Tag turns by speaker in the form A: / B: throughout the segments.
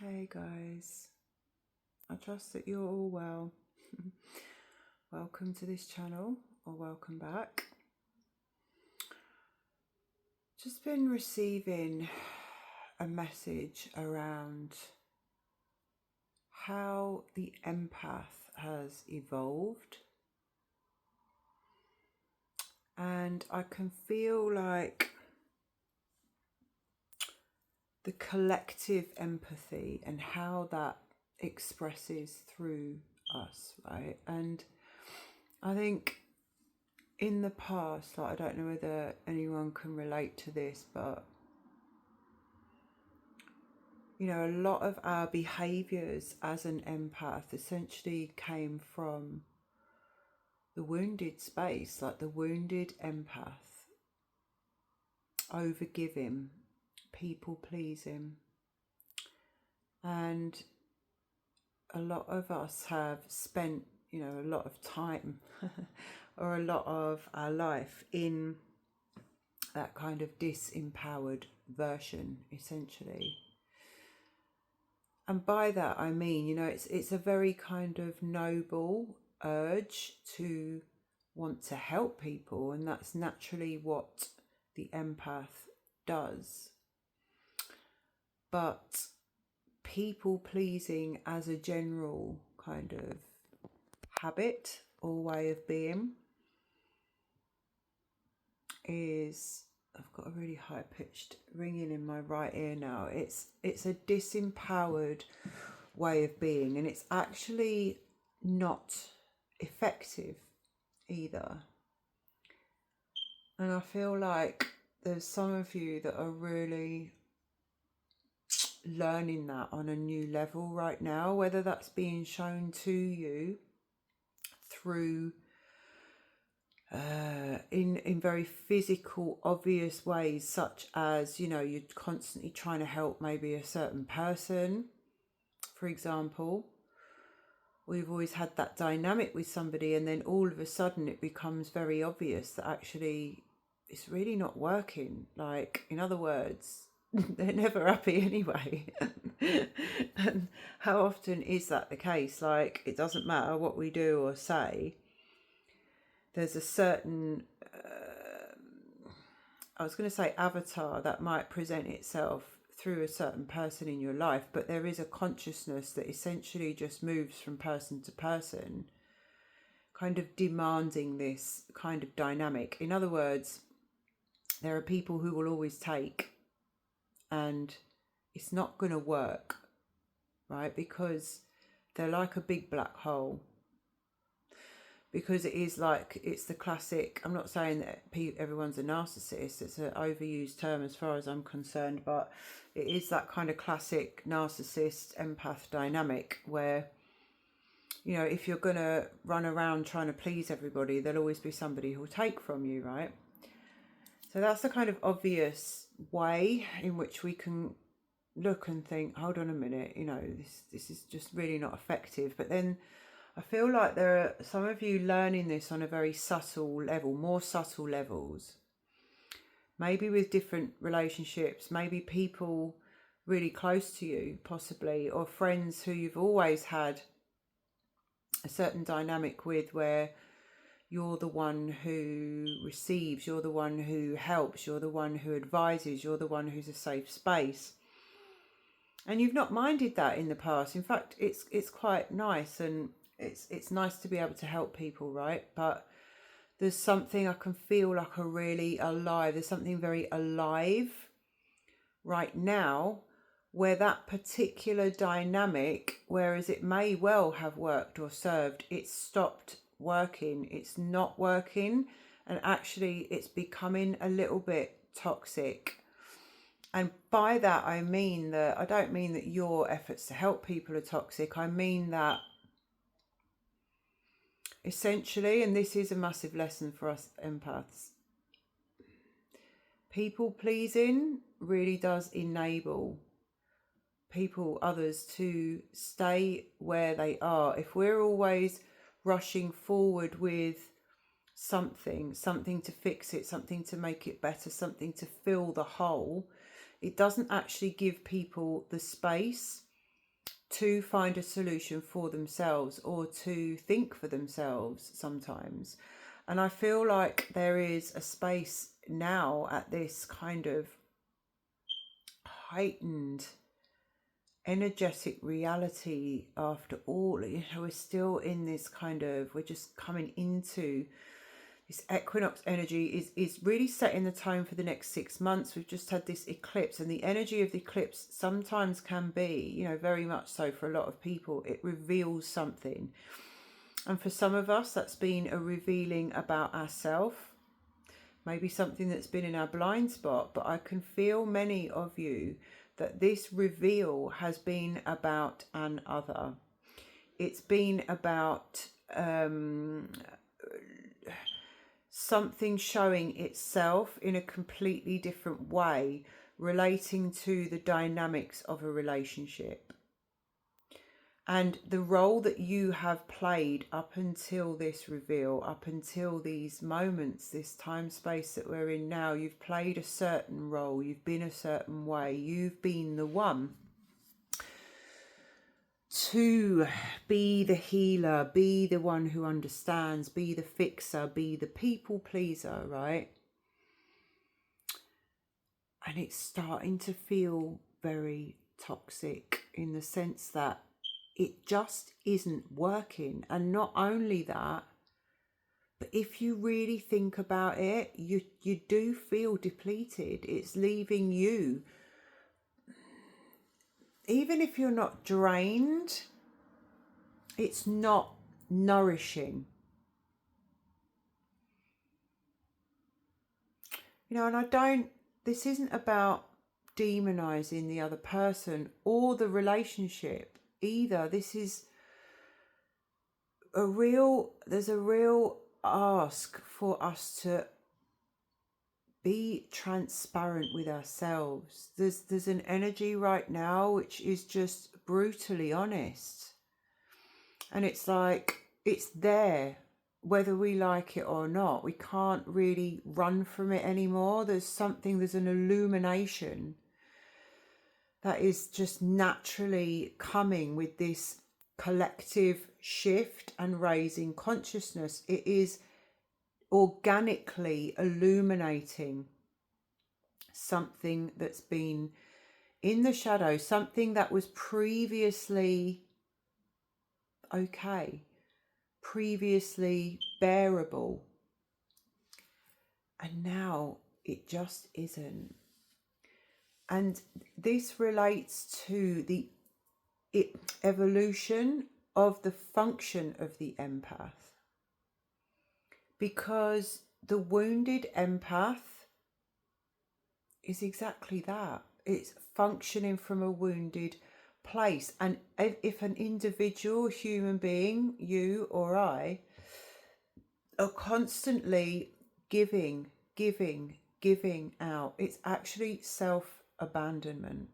A: Hey guys, I trust that you're all well. Welcome to this channel, or welcome back. Just been receiving a message around how the empath has evolved, and I can feel like the collective empathy and how that expresses through us, right? And I think in the past, like, I don't know whether anyone can relate to this, but you know, a lot of our behaviors as an empath essentially came from the wounded space, like the wounded empath, overgiving, people pleasing. And a lot of us have spent, you know, a lot of time or a lot of our life in that kind of disempowered version, essentially. And by that I mean, you know, it's a very kind of noble urge to want to help people, and that's naturally what the empath does. But people pleasing as a general kind of habit or way of being is, I've got a really high pitched ringing in my right ear now. It's a disempowered way of being, and it's actually not effective either. And I feel like there's some of you that are really learning that on a new level right now, whether that's being shown to you through in very physical, obvious ways, such as, you know, you're constantly trying to help maybe a certain person, for example. We've always had that dynamic with somebody, and then all of a sudden it becomes very obvious that actually it's really not working. Like, in other words, they're never happy anyway. And how often is that the case? Like, it doesn't matter what we do or say, there's a certain I was going to say avatar that might present itself through a certain person in your life, but there is a consciousness that essentially just moves from person to person, kind of demanding this kind of dynamic. In other words, there are people who will always take, and it's not going to work, right? Because they're like a big black hole. Because it is like, it's the classic, I'm not saying that everyone's a narcissist, it's an overused term as far as I'm concerned, but it is that kind of classic narcissist empath dynamic where, you know, if you're going to run around trying to please everybody, there'll always be somebody who'll take from you, right? So that's the kind of obvious way in which we can look and think, hold on a minute, you know, this is just really not effective. But then I feel like there are some of you learning this on a very subtle level, more subtle levels, maybe with different relationships, maybe people really close to you, possibly, or friends who you've always had a certain dynamic with, where you're the one who receives, you're the one who helps, you're the one who advises, you're the one who's a safe space. And you've not minded that in the past. In fact, it's quite nice, and it's nice to be able to help people, right? But there's something I can feel like there's something very alive right now, where that particular dynamic, whereas it may well have worked or served, it's stopped working, it's not working, and actually it's becoming a little bit toxic. And by that I mean that I don't mean that your efforts to help people are toxic. I mean that essentially, and this is a massive lesson for us empaths, people pleasing really does enable others to stay where they are. If we're always rushing forward with something to fix it, something to make it better, something to fill the hole, it doesn't actually give people the space to find a solution for themselves or to think for themselves sometimes. And I feel like there is a space now at this kind of heightened energetic reality after all. We're still in this kind of, we're just coming into this equinox energy is really setting the tone for the next 6 months. We've just had this eclipse, and the energy of the eclipse sometimes can be, very much so for a lot of people, it reveals something. And for some of us, that's been a revealing about ourselves, maybe something that's been in our blind spot. But I can feel many of you that this reveal has been about an other. It's been about something showing itself in a completely different way, relating to the dynamics of a relationship. And the role that you have played up until this reveal, up until these moments, this time space that we're in now, you've played a certain role, you've been a certain way, you've been the one to be the healer, be the one who understands, be the fixer, be the people pleaser, right? And it's starting to feel very toxic in the sense that it just isn't working. And not only that, but if you really think about it, you do feel depleted. It's leaving you, even if you're not drained, it's not nourishing. And this isn't about demonizing the other person or the relationship either. This is there's a real ask for us to be transparent with ourselves. There's an energy right now which is just brutally honest. And it's like, it's there, whether we like it or not. We can't really run from it anymore. There's an illumination that is just naturally coming with this collective shift and raising consciousness. It is organically illuminating something that's been in the shadow, something that was previously okay, previously bearable, and now it just isn't. And this relates to the evolution of the function of the empath, because the wounded empath is exactly that. It's functioning from a wounded place. And if an individual human being, you or I, are constantly giving out, it's actually self-abandonment.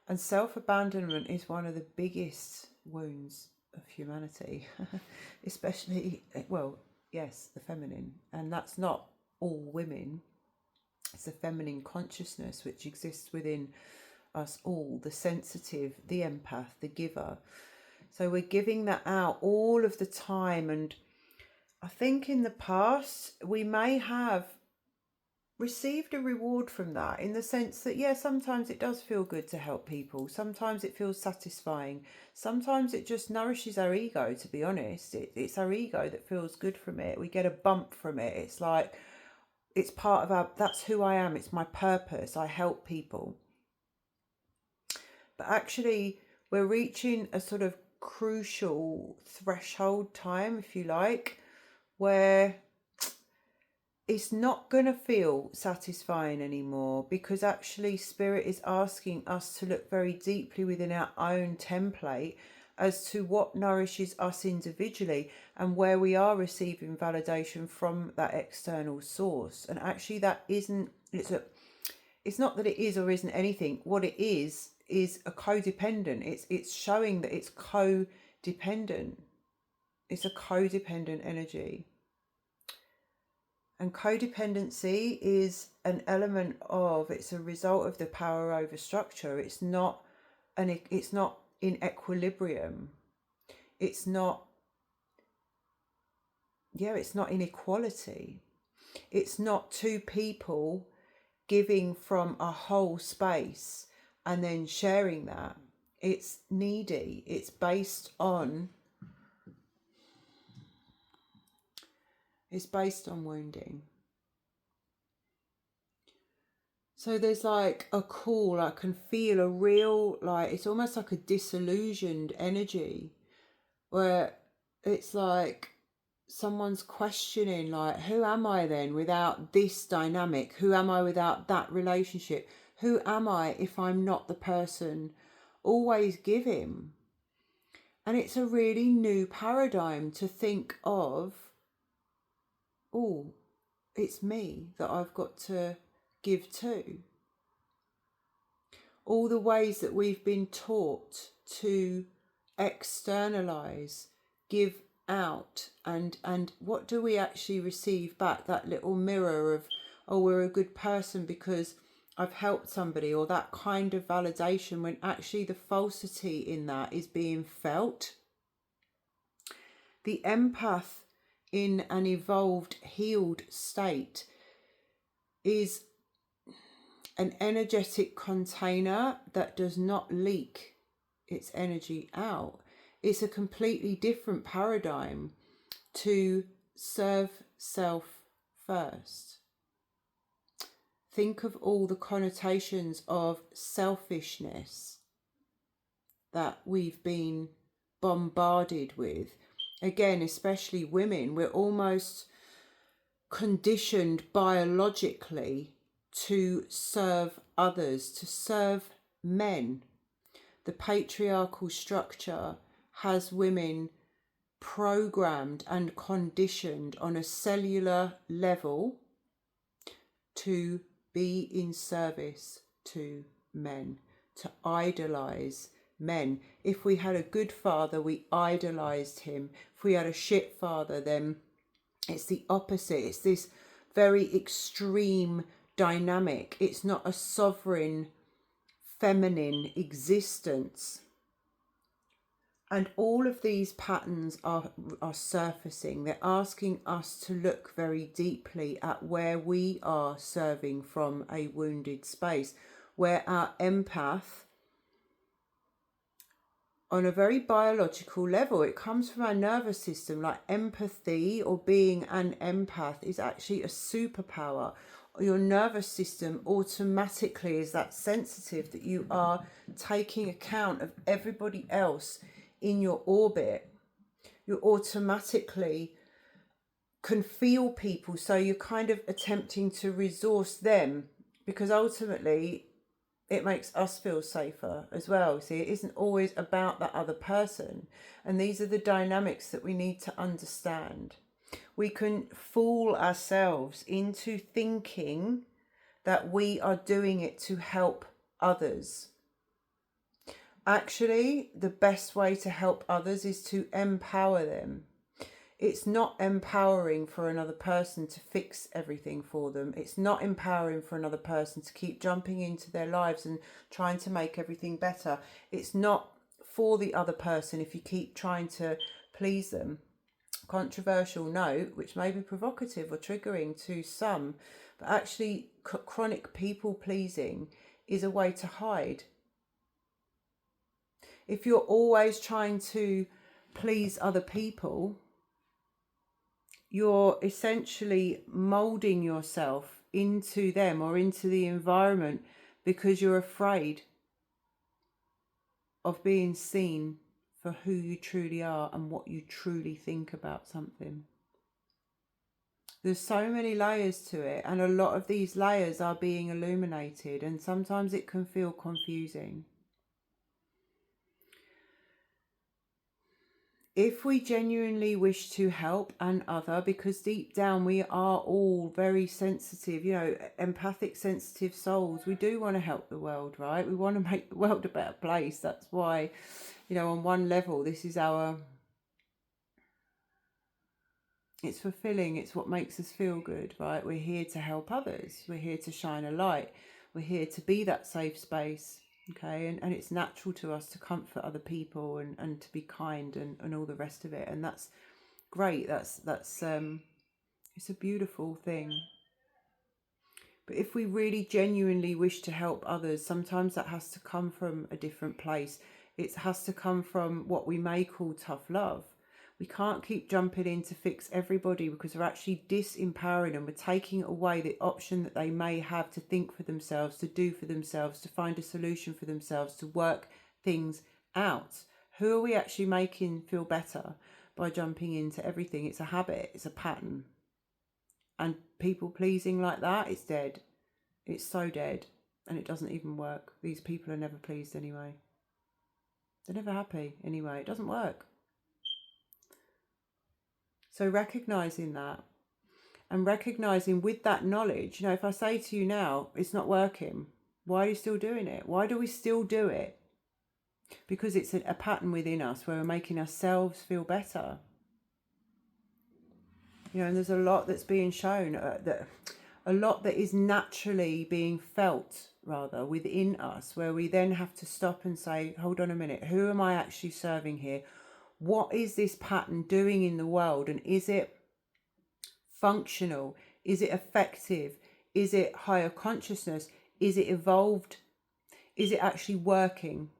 A: And self-abandonment is one of the biggest wounds of humanity, especially, well, yes, the feminine. And that's not all women. It's the feminine consciousness which exists within us all, the sensitive, the empath, the giver. So we're giving that out all of the time. And I think in the past we may have received a reward from that, in the sense that, yeah, sometimes it does feel good to help people. Sometimes it feels satisfying. Sometimes it just nourishes our ego, to be honest. It's our ego that feels good from it. We get a bump from it. It's like, it's part of that's who I am. It's my purpose. I help people. But actually, we're reaching a sort of crucial threshold time, if you like, where it's not going to feel satisfying anymore, because actually Spirit is asking us to look very deeply within our own template as to what nourishes us individually and where we are receiving validation from that external source. And actually that isn't, it's not that it is or isn't anything. What it is a codependent. It's showing that it's codependent. It's a codependent energy. And codependency is an element of, it's a result of the power over structure. It's not in equilibrium. It's not, it's not inequality. It's not two people giving from a whole space and then sharing that. It's needy. It's based on wounding. So there's like a call, I can feel a real, like, it's almost like a disillusioned energy where it's like someone's questioning, like, who am I then without this dynamic? Who am I without that relationship? Who am I if I'm not the person always giving? And it's a really new paradigm to think of, oh, it's me that I've got to give to. All the ways that we've been taught to externalize, give out, and what do we actually receive back? That little mirror of, oh, we're a good person because I've helped somebody, or that kind of validation, when actually the falsity in that is being felt. The empath in an evolved, healed state is an energetic container that does not leak its energy out. It's a completely different paradigm to serve self first. Think of all the connotations of selfishness that we've been bombarded with. Again, especially women, we're almost conditioned biologically to serve others, to serve men. The patriarchal structure has women programmed and conditioned on a cellular level to be in service to men, to idolize men. If we had a good father, we idolized him. If we had a shit father, then it's the opposite. It's this very extreme dynamic. It's not a sovereign feminine existence. And all of these patterns are surfacing. They're asking us to look very deeply at where we are serving from a wounded space, where our empath, on a very biological level, it comes from our nervous system. Like, empathy or being an empath is actually a superpower. Your nervous system automatically is that sensitive that you are taking account of everybody else in your orbit. You automatically can feel people, so you're kind of attempting to resource them, because ultimately it makes us feel safer as well. See, it isn't always about that other person. And these are the dynamics that we need to understand. We can fool ourselves into thinking that we are doing it to help others. Actually, the best way to help others is to empower them. It's not empowering for another person to fix everything for them. It's not empowering for another person to keep jumping into their lives and trying to make everything better. It's not for the other person if you keep trying to please them. Controversial note, which may be provocative or triggering to some, but actually chronic people pleasing is a way to hide. If you're always trying to please other people, you're essentially molding yourself into them or into the environment because you're afraid of being seen for who you truly are and what you truly think about something. There's so many layers to it, and a lot of these layers are being illuminated, and sometimes it can feel confusing. If we genuinely wish to help an other, because deep down we are all very sensitive, empathic, sensitive souls, we do want to help the world, right? We want to make the world a better place. That's why, on one level, this is it's fulfilling. It's what makes us feel good, right? We're here to help others. We're here to shine a light. We're here to be that safe space Okay, and it's natural to us to comfort other people and to be kind and all the rest of it, and that's great. That's it's a beautiful thing. But if we really genuinely wish to help others, sometimes that has to come from a different place. It has to come from what we may call tough love. We can't keep jumping in to fix everybody, because we're actually disempowering them. We're taking away the option that they may have to think for themselves, to do for themselves, to find a solution for themselves, to work things out. Who are we actually making feel better by jumping into everything? It's a habit, it's a pattern. And people pleasing like that, it's dead. It's so dead. And it doesn't even work. These people are never pleased anyway. They're never happy anyway. It doesn't work. So recognizing that, and recognizing with that knowledge, if I say to you now, it's not working, why are you still doing it? Why do we still do it? Because it's a pattern within us where we're making ourselves feel better. And there's a lot that's being shown, a lot that is naturally being felt, rather, within us, where we then have to stop and say, hold on a minute, who am I actually serving here? What is this pattern doing in the world? And is it functional? Is it effective? Is it higher consciousness? Is it evolved? Is it actually working?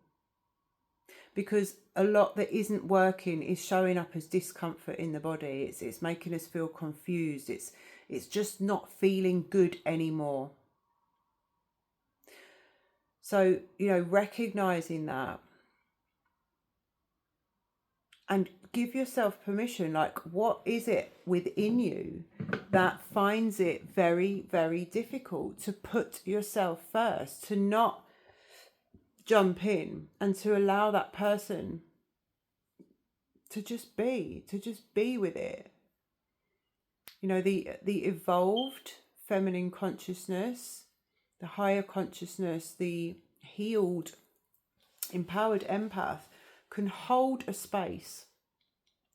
A: Because a lot that isn't working is showing up as discomfort in the body. It's making us feel confused. It's just not feeling good anymore. So, recognizing that, and give yourself permission, like, what is it within you that finds it very, very difficult to put yourself first, to not jump in and to allow that person to just be with it. The evolved feminine consciousness, the higher consciousness, the healed, empowered empath can hold a space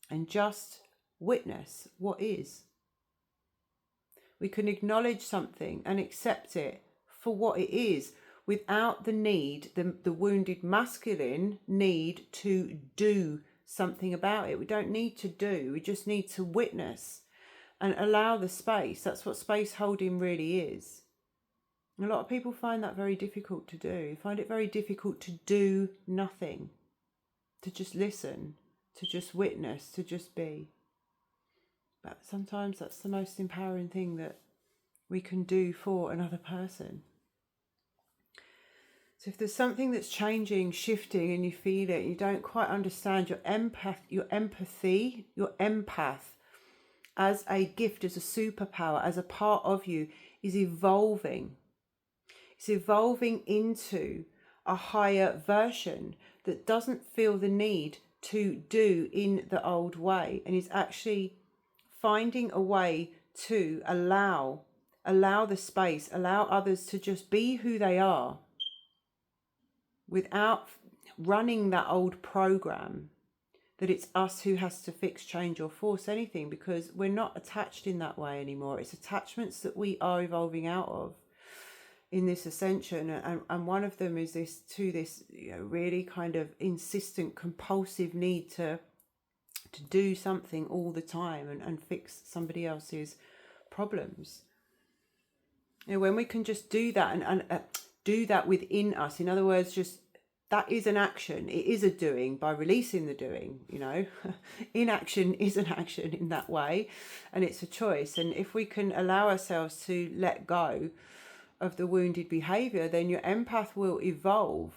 A: and just witness what is. We can acknowledge something and accept it for what it is, without the need, the wounded masculine need to do something about it. We don't need to do, we just need to witness and allow the space. That's what space holding really is. A lot of people find that very difficult to do. Find it very difficult to do nothing, to just listen, to just witness, to just be. But sometimes that's the most empowering thing that we can do for another person. So if there's something that's changing, shifting, and you feel it, you don't quite understand, your empathy, your empath, as a gift, as a superpower, as a part of you, is evolving. It's evolving into a higher version that doesn't feel the need to do in the old way, and is actually finding a way to allow the space, allow others to just be who they are, without running that old program that it's us who has to fix, change, or force anything, because we're not attached in that way anymore. It's attachments that we are evolving out of in this ascension, and one of them is this really kind of insistent, compulsive need to do something all the time and fix somebody else's problems. When we can just do that and do that within us, in other words, just that is an action. It is a doing by releasing the doing, Inaction is an action in that way, and it's a choice. And if we can allow ourselves to let go of the wounded behavior, then your empath will evolve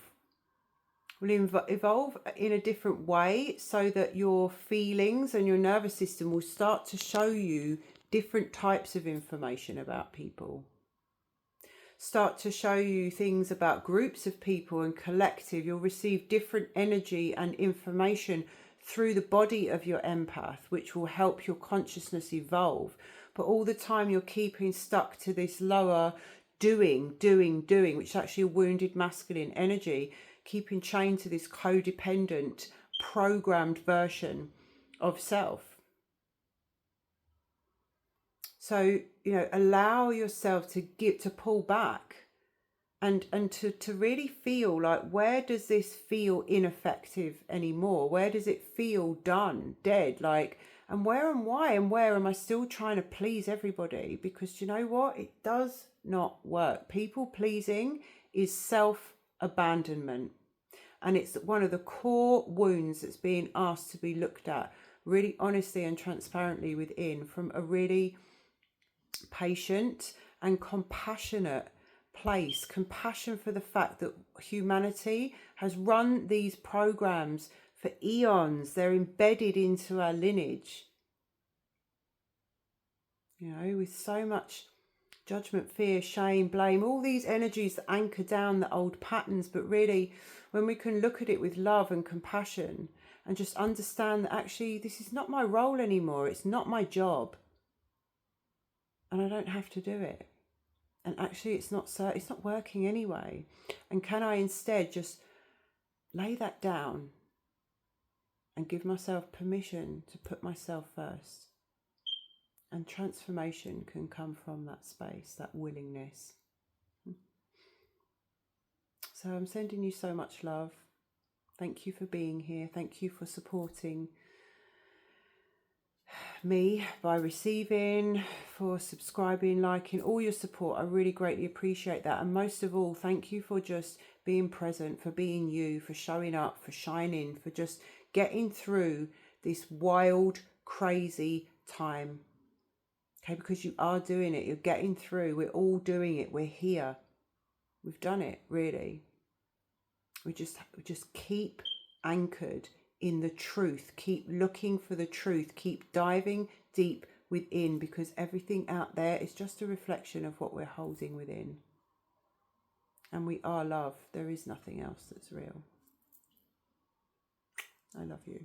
A: in a different way, so that your feelings and your nervous system will start to show you different types of information about people. Start to show you things about groups of people and collective. You'll receive different energy and information through the body of your empath, which will help your consciousness evolve. But all the time you're keeping stuck to this lower doing, which is actually a wounded masculine energy, keeping chained to this codependent, programmed version of self. So, allow yourself to pull back and to really feel like, where does this feel ineffective anymore? Where does it feel done, dead? Like, and where and why and where am I still trying to please everybody? Because you know what? It does not work. People pleasing is self-abandonment. And it's one of the core wounds that's being asked to be looked at really honestly and transparently within, from a really patient and compassionate place. Compassion for the fact that humanity has run these programs for eons. They're embedded into our lineage, you know, with so much judgment, fear, shame, blame, all these energies that anchor down the old patterns. But really, when we can look at it with love and compassion and just understand that actually this is not my role anymore, it's not my job, and I don't have to do it, and actually it's not working anyway, and can I instead just lay that down and give myself permission to put myself first? And transformation can come from that space, that willingness. So I'm sending you so much love. Thank you for being here. Thank you for supporting me by receiving, for subscribing, liking, all your support. I really greatly appreciate that. And most of all, thank you for just being present, for being you, for showing up, for shining, for just getting through this wild, crazy time. Okay, because you are doing it. You're getting through. We're all doing it. We're here. We've done it, really. We just keep anchored in the truth. Keep looking for the truth. Keep diving deep within, because everything out there is just a reflection of what we're holding within. And we are love. There is nothing else that's real. I love you.